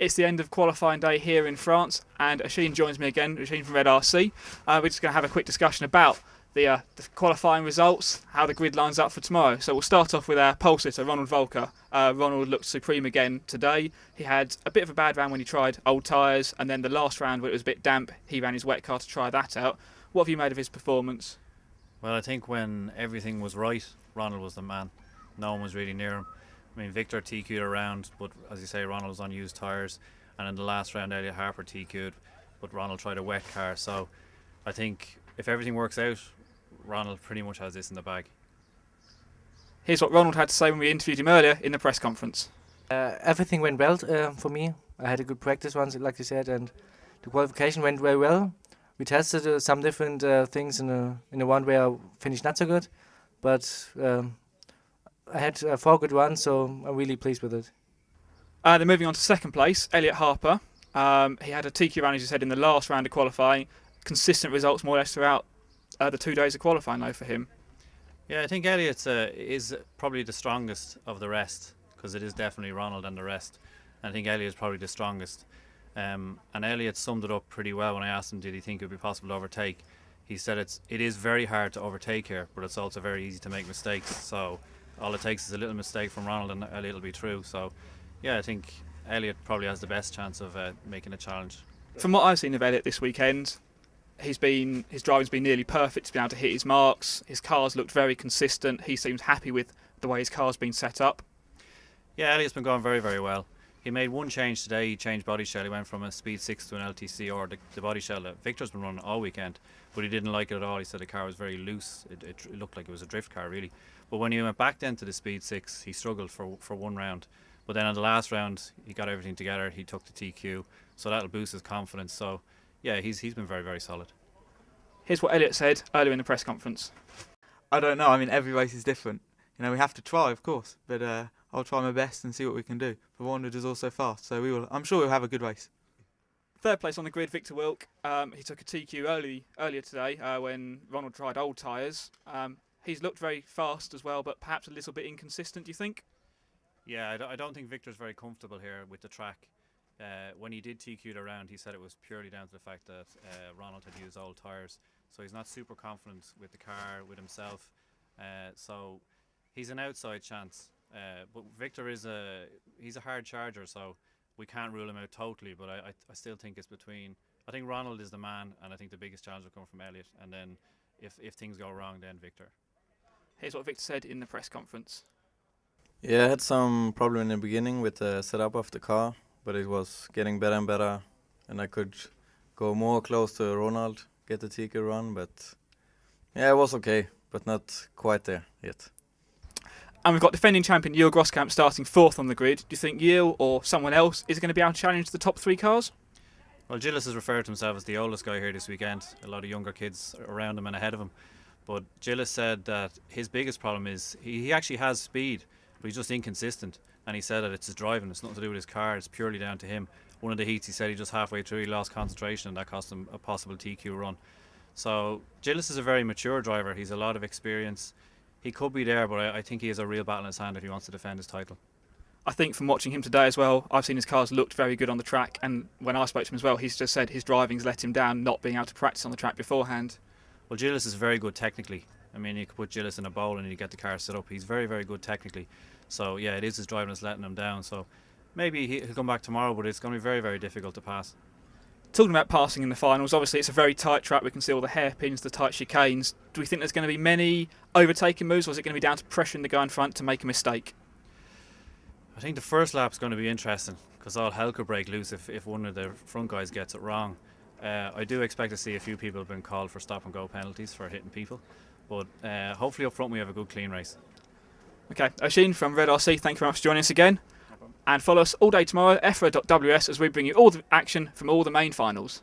It's the end of qualifying day here in France, and Oisin joins me again, Oisin from Red RC. We're just going to have a quick discussion about the qualifying results, how the grid lines up for tomorrow. So we'll start off with our pole sitter, Ronald Volker. Ronald looked supreme again today. He had a bit of a bad round when he tried old tyres, and then the last round where it was a bit damp, he ran his wet car to try that out. What have you made of his performance? Well, I think when everything was right, Ronald was the man. No one was really near him. I mean, Victor TQ'd around, but as you say, Ronald was on used tyres. And in the last round, Elliot Harper TQ'd, but Ronald tried a wet car. So I think if everything works out, Ronald pretty much has this in the bag. Here's what Ronald had to say when we interviewed him earlier in the press conference. Everything went well for me. I had a good practice once, like you said, and the qualification went very well. We tested some different things in the one where I finished not so good, but I had 4 good runs, so I'm really pleased with it. Then moving on to second place, Elliot Harper. He had a TQ round, as you said, in the last round of qualifying. Consistent results more or less throughout the 2 days of qualifying, though, for him. Yeah, I think Elliot is probably the strongest of the rest, because it is definitely Ronald and the rest. And I think Elliot is probably the strongest. And Elliot summed it up pretty well when I asked him did he think it would be possible to overtake. He said it is very hard to overtake here, but it's also very easy to make mistakes. So all it takes is a little mistake from Ronald and Elliot will be through. So yeah, I think Elliot probably has the best chance of making a challenge. From what I've seen of Elliot this weekend, his driving's been nearly perfect. He's been able to hit his marks. His car's looked very consistent. He seems happy with the way his car's been set up. Yeah, Elliot's been going very, very well. He made one change today. He changed body shell. He went from a Speed 6 to an LTC, or the body shell that Victor's been running all weekend, but he didn't like it at all. He said the car was very loose. It looked like it was a drift car, really. But when he went back then to the Speed 6, he struggled for one round. But then on the last round, he got everything together. He took the TQ, so that'll boost his confidence. So yeah, he's been very, very solid. Here's what Elliot said earlier in the press conference. I don't know. I mean, every race is different. You know, we have to try, of course, but I'll try my best and see what we can do. But 100 is also fast, so I'm sure we'll have a good race. Third place on the grid, Victor Wilk. He took a TQ earlier today when Ronald tried old tyres. He's looked very fast as well, but perhaps a little bit inconsistent, do you think? Yeah, I don't think Victor's very comfortable here with the track. When he did TQ'd around, he said it was purely down to the fact that Ronald had used old tyres. So he's not super confident with the car, with himself. So he's an outside chance. But Victor he's a hard charger, so we can't rule him out totally. But I still think it's between. I think Ronald is the man, and I think the biggest challenge will come from Elliot. And then if things go wrong, then Victor. Here's what Victor said in the press conference. Yeah, I had some problem in the beginning with the setup of the car, but it was getting better and better, and I could go more close to Ronald, get the TQ run, but yeah, it was okay, but not quite there yet. And we've got defending champion Yul Groskamp starting 4th on the grid. Do you think Yul or someone else is going to be able to challenge the top 3 cars? Well, Gilles has referred to himself as the oldest guy here this weekend. A lot of younger kids around him and ahead of him. But Gilles said that his biggest problem is he actually has speed, but he's just inconsistent. And he said that it's his driving. It's nothing to do with his car. It's purely down to him. One of the heats, he said he just halfway through he lost concentration, and that cost him a possible TQ run. So Gilles is a very mature driver. He's a lot of experience. He could be there, but I think he has a real battle in his hand if he wants to defend his title. I think from watching him today as well, I've seen his cars looked very good on the track, and when I spoke to him as well, he's just said his driving's let him down, not being able to practice on the track beforehand. Well, Gilles is very good technically. I mean, you could put Gilles in a bowl and you get the car set up. He's very, very good technically. So yeah, it is his driving that's letting him down. So maybe he'll come back tomorrow, but it's going to be very, very difficult to pass. Talking about passing in the finals, obviously it's a very tight track. We can see all the hairpins, the tight chicanes. Do we think there's going to be many overtaking moves, or is it going to be down to pressuring the guy in front to make a mistake? I think the first lap's going to be interesting, because all hell could break loose if one of the front guys gets it wrong. I do expect to see a few people have been called for stop and go penalties for hitting people, but hopefully up front we have a good clean race. Okay, Oisin from Red RC, thank you very much for joining us again. And follow us all day tomorrow, EFRA.ws, as we bring you all the action from all the main finals.